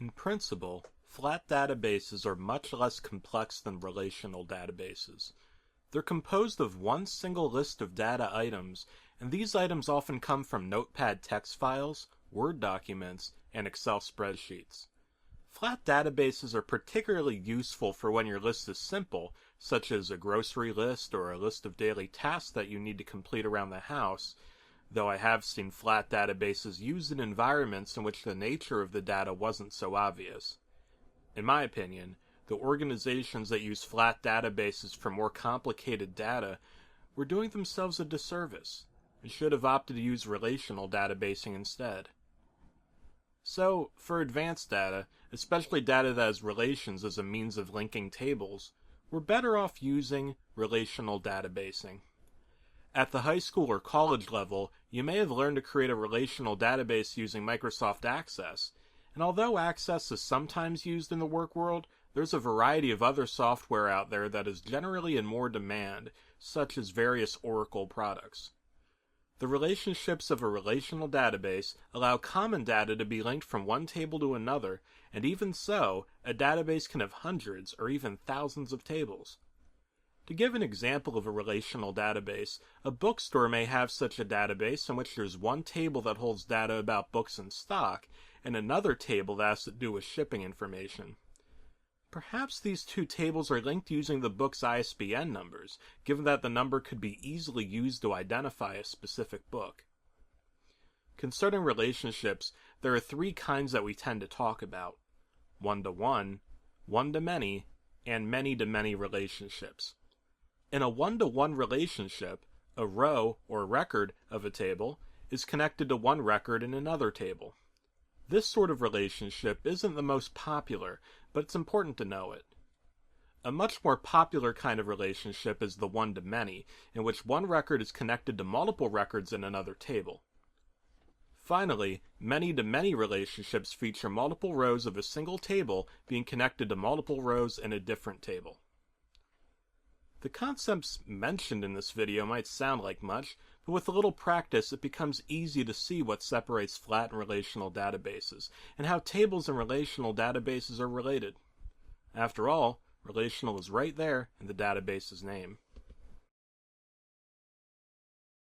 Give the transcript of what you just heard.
In principle, flat databases are much less complex than relational databases. They're composed of one single list of data items, and these items often come from Notepad text files, Word documents, and Excel spreadsheets. Flat databases are particularly useful for when your list is simple, such as a grocery list or a list of daily tasks that you need to complete around the house, though I have seen flat databases used in environments in which the nature of the data wasn't so obvious. In my opinion, the organizations that use flat databases for more complicated data were doing themselves a disservice and should have opted to use relational databasing instead. So, for advanced data, especially data that has relations as a means of linking tables, we're better off using relational databasing. At the high school or college level, you may have learned to create a relational database using Microsoft Access, and although Access is sometimes used in the work world, there's a variety of other software out there that is generally in more demand, such as various Oracle products. The relationships of a relational database allow common data to be linked from one table to another, and even so, a database can have hundreds or even thousands of tables. To give an example of a relational database, a bookstore may have such a database in which there's one table that holds data about books in stock, and another table that has to do with shipping information. Perhaps these two tables are linked using the book's ISBN numbers, given that the number could be easily used to identify a specific book. Concerning relationships, there are three kinds that we tend to talk about: one-to-one, one-to-many, and many-to-many relationships. In a one-to-one relationship, a row or record of a table is connected to one record in another table. This sort of relationship isn't the most popular, but it's important to know it. A much more popular kind of relationship is the one-to-many, in which one record is connected to multiple records in another table. Finally, many-to-many relationships feature multiple rows of a single table being connected to multiple rows in a different table. The concepts mentioned in this video might sound like much, but with a little practice it becomes easy to see what separates flat and relational databases, and how tables and relational databases are related. After all, relational is right there in the database's name.